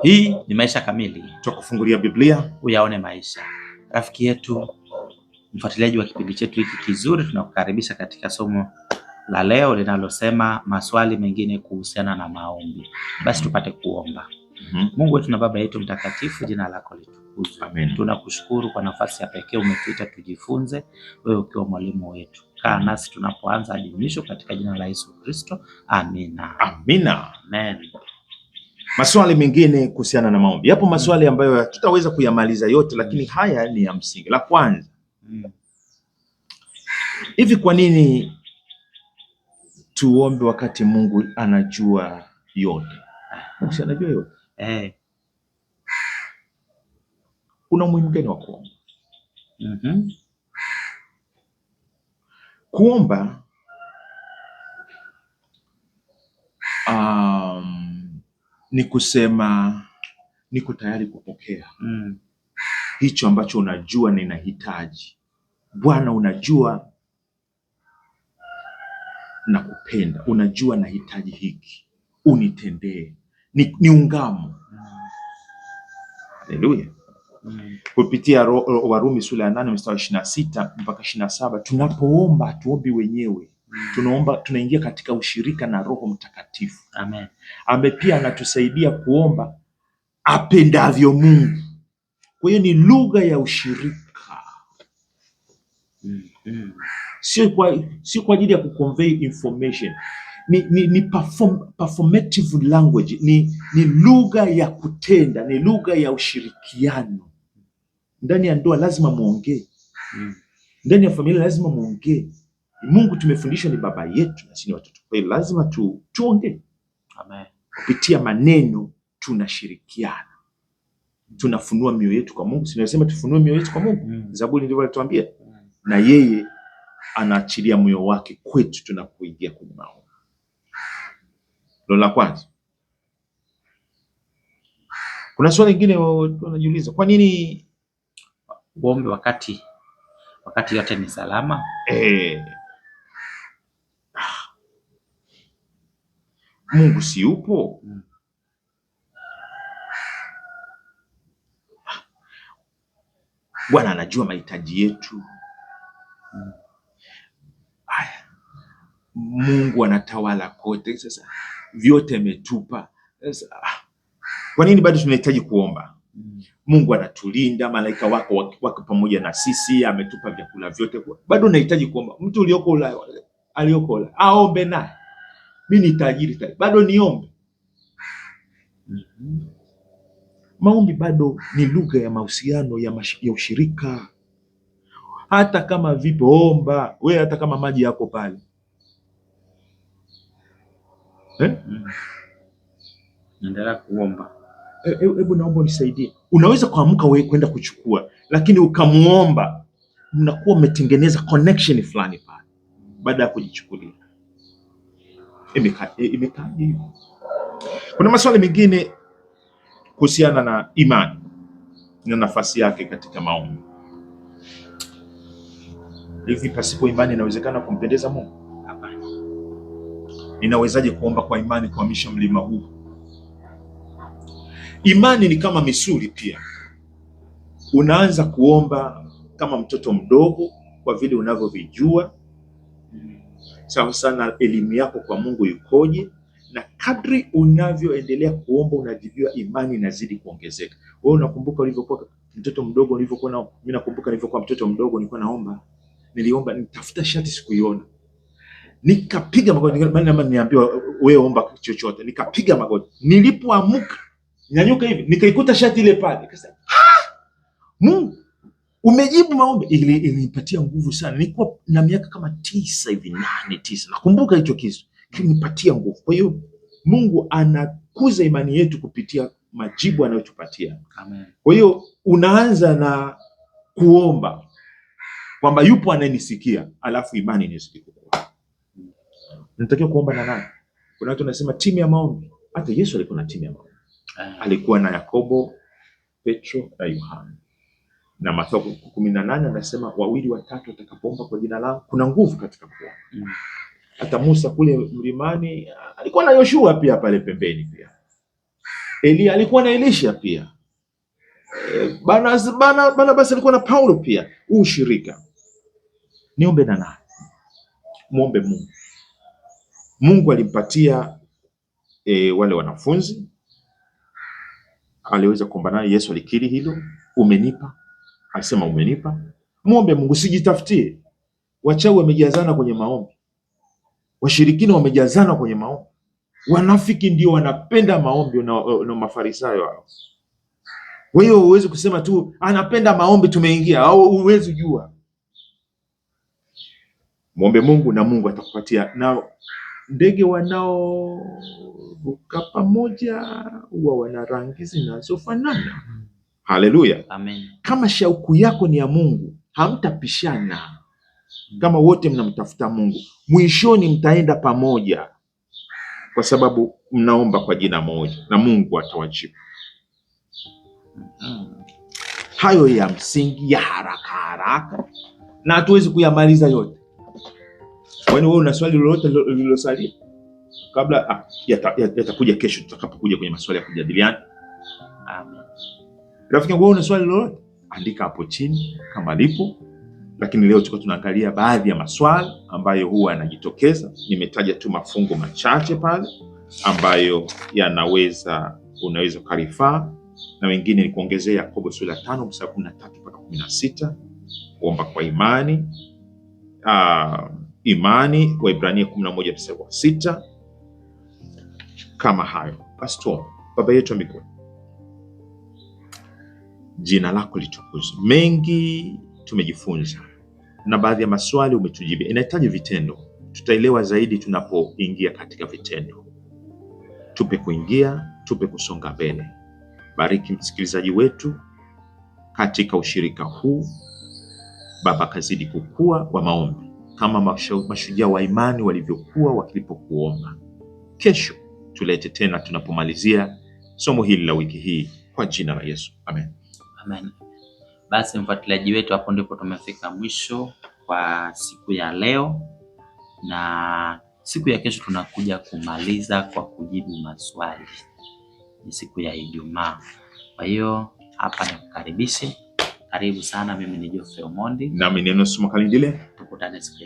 Hii ni Maisha Kamili, tutakufungulia Biblia uyaone maisha. Rafiki yetu, mfuatiliaji wa kipindi chetu hiki kizuri, tunakukaribisha katika somo la leo linalosema maswali mengine kuhusiana na maombi. Basi tupate kuomba. Mungu wetu na Baba yetu mtakatifu, jina lako litukuzwe. Amen. Tunakushukuru kwa nafasi ya pekee umetuita tujifunze, wewe ukiwa mwalimu wetu. Kaa nasi tunapoanza hadi mwisho katika jina la Yesu Kristo. Amina. Amina. Amen. Maswali mengine kuhusiana na maombi. Yapo maswali ambayo hatutaweza kuyamaliza yote, lakini haya ni ya msingi. La kwanza, hivi kwa nini tuombe wakati Mungu anajua yote? Mungu anajua yote. Kuna umuhimu gani wa kuomba? Kuomba ni kusema niko tayari kupokea hicho ambacho unajua ninahitaji. Bwana, unajua na kupenda, unajua nahitaji hiki, unitendee. Ni ungamo. Haleluya. Kupitia Warumi sura ya 8 mstari 26 mpaka 27, tunapoomba hatuombi wenyewe. Tunaingia katika ushirika na Roho Mtakatifu. Amen. Ambaye pia anatusaidia kuomba apendavyo Mungu. Kwa hiyo ni lugha ya ushirika. Sio kwa ajili ya kuconvey information. Ni performative language. Ni lugha ya kutenda, ni lugha ya ushirikiano. Ndani ya ndoa lazima muongee. Ndani ya familia lazima muongee. Mungu tumefundishwa ni baba yetu na sisi ni watoto. Kwa hiyo lazima tuongee. Amen. Kupitia maneno tunashirikiana. Tunafunua mioyo yetu kwa Mungu. Sinasema tufunue mioyo yetu kwa Mungu. Zaburi ndivyo inatuambia. Na yeye anaachilia moyo wake kwetu tunapoingia kwenye maombi. Ndio la kwanza. Kuna swali lingine wanajiuliza, kwa nini uombe wakati yote ni salama? Mungu si yupo? Bwana anajua mahitaji yetu. Mungu anatawala kote. Sasa vyote ametupa. Kwa nini bado tunahitaji kuomba? Mungu anatulinda, malaika wako pamoja na sisi, ametupa vyakula vyote. Bado unahitaji kuomba. Mtu aliyoko aombe naye. Mimi ni tajiri, bado niombe. Maombi bado ni lugha ya mahusiano ya ushirika. Hata kama vipo omba, wewe hata kama maji yako pale. Endelea kuomba. Hebu naomba unisaidie. Unaweza kuamka wewe kwenda kuchukua, lakini ukamuomba, mnakuwa umetengeneza connection fulani pale baada ya kujichukulia. Imekaje hivyo? Kuna maswali mengine kuhusiana na imani na nafasi yake katika maombi. Hivi pasipo imani inawezekana kumpendeza Mungu? Hapana. Ninawezaje kuomba kwa imani kuhamisha mlima huu? Imani ni kama misuli pia. Unaanza kuomba kama mtoto mdogo kwa vile unavyovijua. Sawa sana elimu yako kwa Mungu ikoje, na kadri unavyoendelea kuomba unajijua, imani inazidi kuongezeka. Wewe unakumbuka ulivyokuwa mtoto mdogo, ulivyokuwa na mimi nakumbuka nilivyokuwa mtoto mdogo nilikuwa niliomba nitafuta shati sikuiona. Nikapiga magoti, maana niambiwa wewe omba chochote. Nikapiga magoti. Nilipoamka nyanyuka hivi nikaikuta shati ile pale. Nikasema, Mungu umejibu maombi. Ilinipatia nguvu sana. Nilikuwa na miaka kama 9 hivi, 8-9. Nakumbuka hicho kitu. Kilinipatia nguvu. Kwa hiyo Mungu anakuza imani yetu kupitia majibu anayotupatia. Amen. Kwa hiyo unaanza na kuomba kwamba yupo anayenisikia, alafu imani inazidi kukua. Unatakiwa kuomba na nani? Kuna watu wanasema timu ya maombi. Hata Yesu alikuwa na timu ya maombi. Alikuwa na Yakobo, Petro na Yohana. Na Mathayo 18 anasema 2-3 watakapoomba kwa jina langu. Kuna nguvu katika kuomba. Hata Musa kule mlimani alikuwa na Yoshua pia pale pembeni pia. Elia alikuwa na Elisha pia. Barnabas alikuwa na Paulo pia. Huu ushirika, niombe na nani? Muombe Mungu. Mungu alimpatia wale wanafunzi, aliweza kuomba naye. Yesu alikiri hilo, umenipa, alisema umenipa. Muombe Mungu, sijitafutie. Wachawi wamejazana kwenye maombi, washirikina wamejazana kwenye maombi, wanafiki ndio wanapenda maombi na Mafarisayo hao. Kwa hiyo huwezi kusema tu anapenda maombi tumeingia, au huwezi jua. Muombe Mungu na Mungu atakupatia. Na ndege wanaoruka pamoja huwa wana rangi zinazofanana. Haleluya, amen. Kama shauku yako ni ya Mungu, hamtapishana. Kama wote mnamtafuta Mungu, mwishoni mtaenda pamoja, kwa sababu mnaomba kwa jina moja na Mungu atawajibu. Hayo ya msingi ya haraka, na hatuwezi kuyamaliza yote. Kwani wewe una swali lolote lililosalia? Kabla yatakuja kesho tutakapokuja kwenye maswali ya kujadiliana. Amen. Rafiki yangu, una swali lolote, andika hapo chini kama lipo. Lakini leo tulikuwa tunaangalia baadhi ya maswali ambayo huwa yanajitokeza. Nimetaja tu mafungu machache pale ambayo unaweza karifaa, na wengine ni kuongezea Yakobo sura ya 5 mstari 13 mpaka 16, kuomba kwa imani. Imani, Waebrania 11 mstari wa 6. Kama hayo basi tuombe. Baba yetu wa mbinguni, jina lako litukuzwe. Mengi tumejifunza na baadhi ya maswali umetujibia. Inahitaji vitendo, tutaelewa zaidi tunapoingia katika vitendo. Tupe kuingia, tupe kusonga mbele. Bariki msikilizaji wetu katika ushirika huu Baba, kazidi kukua wa maombi kama mashujaa wa imani walivyokuwa wakilipokuomba. Kesho tulete tena tunapomalizia somo hili la wiki hii, kwa jina la Yesu, amen. Amen. Basi mfuatiliaji wetu, hapo ndipo tumefika mwisho kwa siku ya leo, na siku ya kesho tunakuja kumaliza kwa kujibu maswali. Ni siku ya Ijumaa. Kwa hiyo hapa nikukaribishe. Karibu sana. Mimi ni Geoffrey Omondi. Nami ni Enos Makalindile. Tukutane siku ya